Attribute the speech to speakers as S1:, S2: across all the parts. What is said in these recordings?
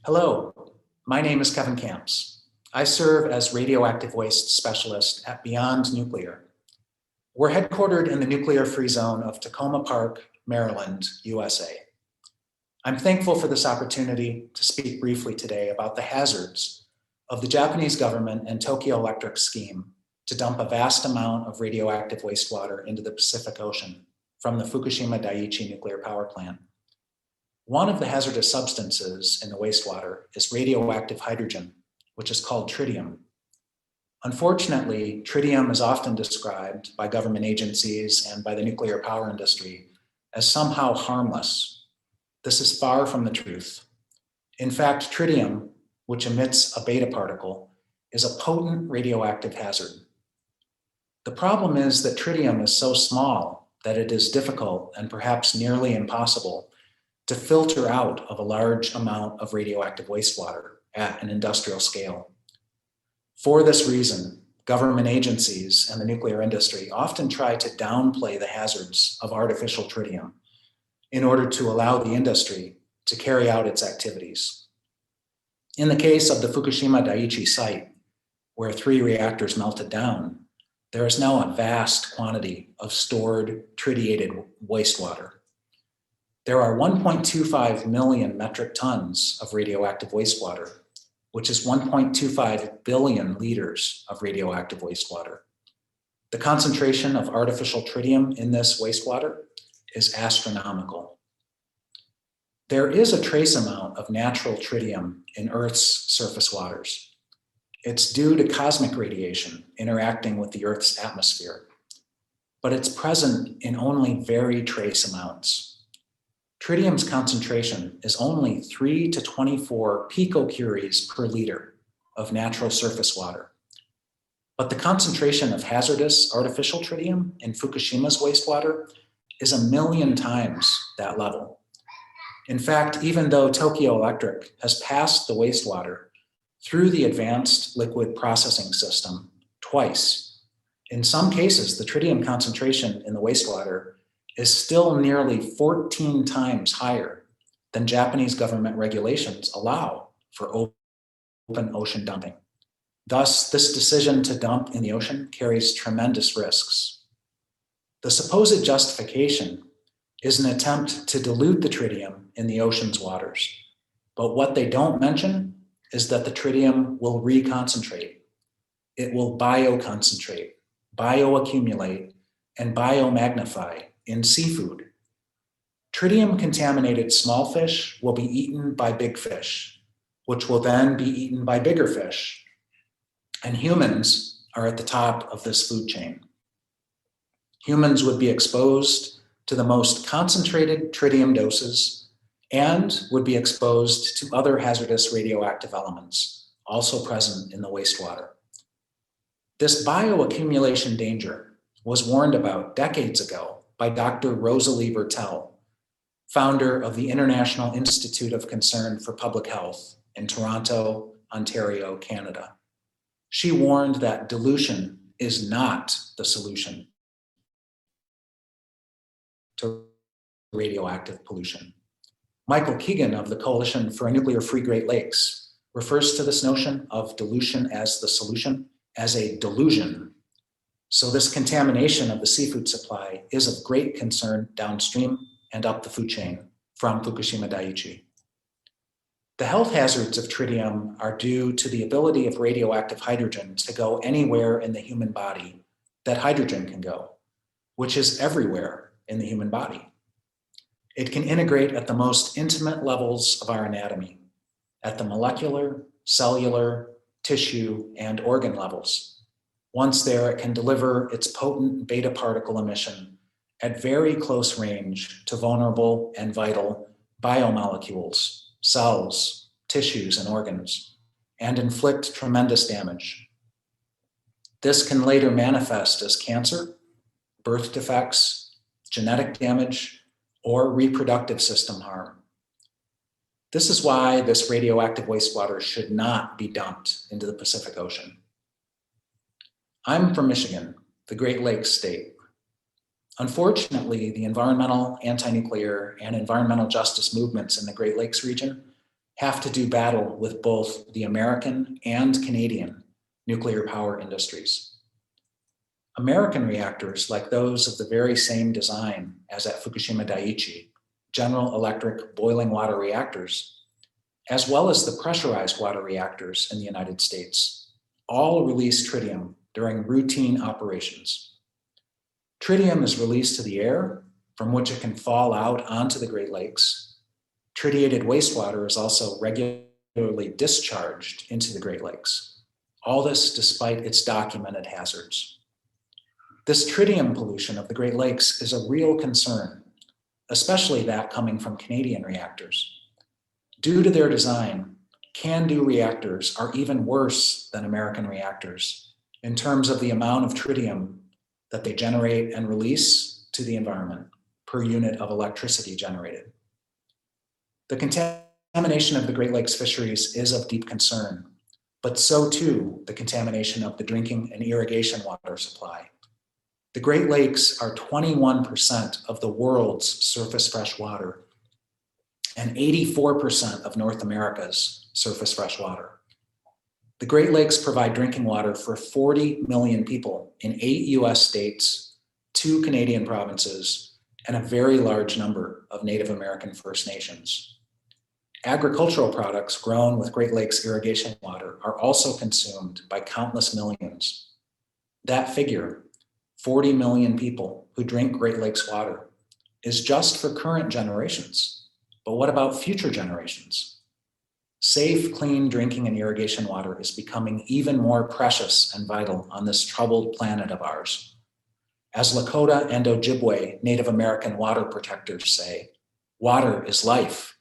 S1: Hello, my name is Kevin Camps. I serve as radioactive waste specialist at Beyond Nuclear. We're headquartered in the nuclear-free zone of Tacoma Park, Maryland, USA. I'm thankful for this opportunity to speak briefly today about the hazards of the Japanese government and Tokyo Electric's scheme to dump a vast amount of radioactive wastewater into the Pacific Ocean from the Fukushima Daiichi nuclear power plant. One of the hazardous substances in the wastewater is radioactive hydrogen, which is called tritium. Unfortunately, tritium is often described by government agencies and by the nuclear power industry as somehow harmless. This is far from the truth. In fact, tritium, which emits a beta particle, is a potent radioactive hazard. The problem is that tritium is so small that it is difficult and perhaps nearly impossible to filter out of a large amount of radioactive wastewater at an industrial scale. For this reason, government agencies and the nuclear industry often try to downplay the hazards of artificial tritium in order to allow the industry to carry out its activities. In the case of the Fukushima Daiichi site, where 3 reactors melted down, there is now a vast quantity of stored tritiated wastewater. There are 1.25 million metric tons of radioactive wastewater, which is 1.25 billion liters of radioactive wastewater. The concentration of artificial tritium in this wastewater is astronomical. There is a trace amount of natural tritium in Earth's surface waters. It's due to cosmic radiation interacting with the Earth's atmosphere, but it's present in only very trace amounts. Tritium's concentration is only 3 to 24 picocuries per liter of natural surface water. But the concentration of hazardous artificial tritium in Fukushima's wastewater is 1 million times that level. In fact, even though Tokyo Electric has passed the wastewater through the advanced liquid processing system twice, in some cases, the tritium concentration in the wastewater is still nearly 14 times higher than Japanese government regulations allow for open ocean dumping. Thus, this decision to dump in the ocean carries tremendous risks. The supposed justification is an attempt to dilute the tritium in the ocean's waters. But what they don't mention is that the tritium will reconcentrate. It will bioconcentrate, bioaccumulate, and biomagnify in seafood. Tritium-contaminated small fish will be eaten by big fish, which will then be eaten by bigger fish. And humans are at the top of this food chain. Humans would be exposed to the most concentrated tritium doses and would be exposed to other hazardous radioactive elements, also present in the wastewater. This bioaccumulation danger was warned about decades ago by Dr. Rosalie Bertell, founder of the International Institute of Concern for Public Health in Toronto, Ontario, Canada. She warned that dilution is not the solution to radioactive pollution. Michael Keegan of the Coalition for a Nuclear-Free Great Lakes refers to this notion of dilution as the solution as a delusion. So this contamination of the seafood supply is of great concern downstream and up the food chain from Fukushima Daiichi. The health hazards of tritium are due to the ability of radioactive hydrogen to go anywhere in the human body that hydrogen can go, which is everywhere in the human body. It can integrate at the most intimate levels of our anatomy, at the molecular, cellular, tissue, and organ levels. Once there, it can deliver its potent beta particle emission at very close range to vulnerable and vital biomolecules, cells, tissues, and organs, and inflict tremendous damage. This can later manifest as cancer, birth defects, genetic damage, or reproductive system harm. This is why this radioactive wastewater should not be dumped into the Pacific Ocean. I'm from Michigan, the Great Lakes state. Unfortunately, the environmental, anti-nuclear, and environmental justice movements in the Great Lakes region have to do battle with both the American and Canadian nuclear power industries. American reactors, like those of the very same design as at Fukushima Daiichi, General Electric boiling water reactors, as well as the pressurized water reactors in the United States, all release tritium during routine operations. Tritium is released to the air, from which it can fall out onto the Great Lakes. Tritiated wastewater is also regularly discharged into the Great Lakes. All this despite its documented hazards. This tritium pollution of the Great Lakes is a real concern, especially that coming from Canadian reactors. Due to their design, CANDU reactors are even worse than American reactors in terms of the amount of tritium that they generate and release to the environment per unit of electricity generated. The contamination of the Great Lakes fisheries is of deep concern, but so too the contamination of the drinking and irrigation water supply. The Great Lakes are 21% of the world's surface fresh water and 84% of North America's surface fresh water. The Great Lakes provide drinking water for 40 million people in 8 US states, 2 Canadian provinces, and a very large number of Native American First Nations. Agricultural products grown with Great Lakes irrigation water are also consumed by countless millions. That figure, 40 million people who drink Great Lakes water, is just for current generations. But what about future generations? Safe, clean drinking and irrigation water is becoming even more precious and vital on this troubled planet of ours. As Lakota and Ojibwe Native American water protectors say, water is life.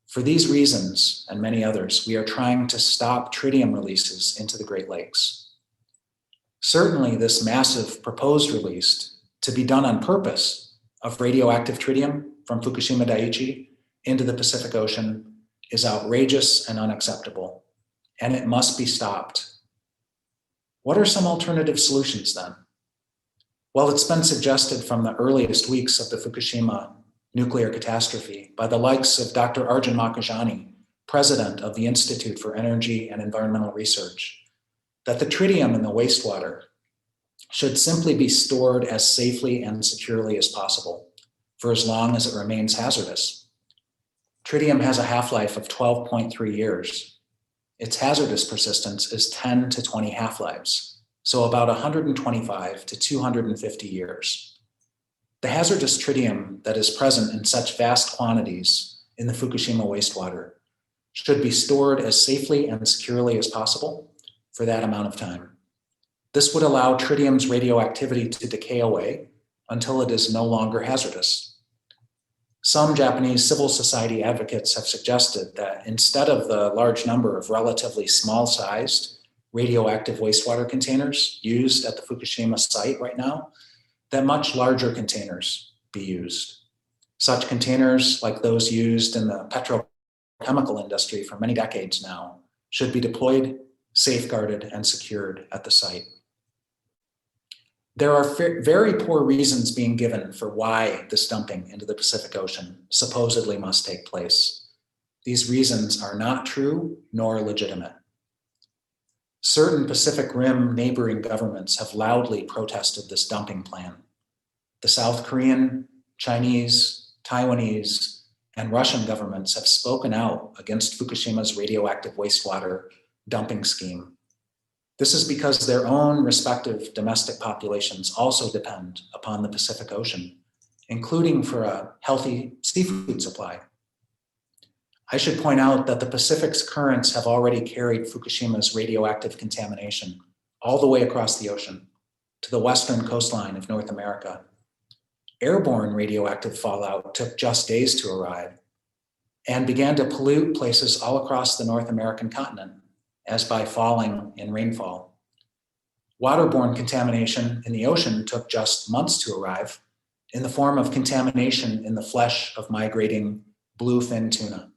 S1: For these reasons, and many others, we are trying to stop tritium releases into the Great Lakes. Certainly, this massive proposed release, to be done on purpose, of radioactive tritium from Fukushima Daiichi into the Pacific Ocean is outrageous and unacceptable, and it must be stopped. What are some alternative solutions then? Well, it's been suggested from the earliest weeks of the Fukushima nuclear catastrophe by the likes of Dr. Arjun Makhijani, president of the Institute for Energy and Environmental Research, that the tritium in the wastewater should simply be stored as safely and securely as possible for as long as it remains hazardous. Tritium has a half-life of 12.3 years. Its hazardous persistence is 10 to 20 half-lives, so about 125 to 250 years. The hazardous tritium that is present in such vast quantities in the Fukushima wastewater should be stored as safely and securely as possible for that amount of time. This would allow tritium's radioactivity to decay away until it is no longer hazardous. Some Japanese civil society advocates have suggested that instead of the large number of relatively small-sized radioactive wastewater containers used at the Fukushima site right now, that much larger containers be used. Such containers, like those used in the petrochemical industry for many decades now, should be deployed, safeguarded, and secured at the site. There are very poor reasons being given for why this dumping into the Pacific Ocean supposedly must take place. These reasons are not true nor legitimate. Certain Pacific Rim neighboring governments have loudly protested this dumping plan. The South Korean, Chinese, Taiwanese, and Russian governments have spoken out against Fukushima's radioactive wastewater dumping scheme. This is because their own respective domestic populations also depend upon the Pacific Ocean, including for a healthy seafood supply. I should point out that the Pacific's currents have already carried Fukushima's radioactive contamination all the way across the ocean to the western coastline of North America. Airborne radioactive fallout took just days to arrive and began to pollute places all across the North American continent, as by falling in rainfall. Waterborne contamination in the ocean took just months to arrive in the form of contamination in the flesh of migrating bluefin tuna.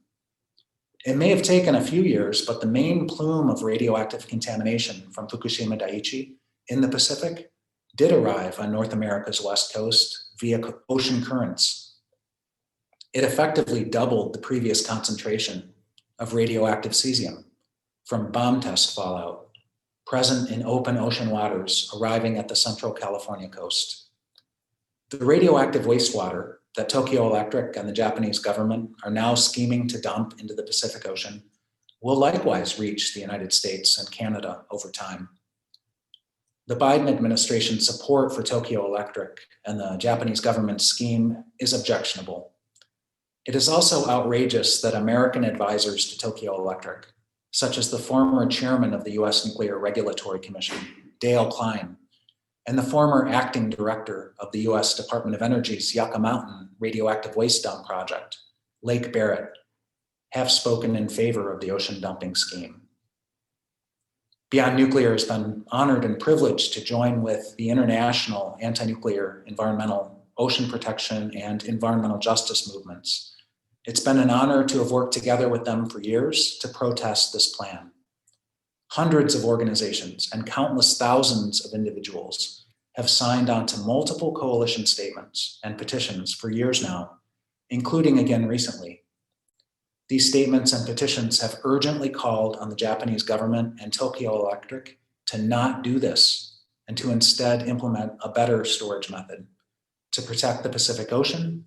S1: It may have taken a few years, but the main plume of radioactive contamination from Fukushima Daiichi in the Pacific did arrive on North America's west coast via ocean currents. It effectively doubled the previous concentration of radioactive cesium from bomb test fallout present in open ocean waters arriving at the central California coast. The radioactive wastewater that Tokyo Electric and the Japanese government are now scheming to dump into the Pacific Ocean will likewise reach the United States and Canada over time. The Biden administration's support for Tokyo Electric and the Japanese government's scheme is objectionable. It is also outrageous that American advisors to Tokyo Electric, such as the former chairman of the US Nuclear Regulatory Commission, Dale Klein, and the former acting director of the US Department of Energy's Yucca Mountain radioactive waste dump project, Lake Barrett, have spoken in favor of the ocean dumping scheme. Beyond Nuclear has been honored and privileged to join with the international anti-nuclear, environmental, ocean protection, and environmental justice movements. It's been an honor to have worked together with them for years to protest this plan. Hundreds of organizations and countless thousands of individuals have signed on to multiple coalition statements and petitions for years now, including again recently. These statements and petitions have urgently called on the Japanese government and Tokyo Electric to not do this and to instead implement a better storage method to protect the Pacific Ocean,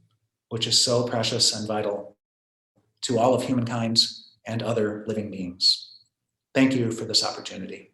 S1: which is so precious and vital to all of humankind and other living beings. Thank you for this opportunity.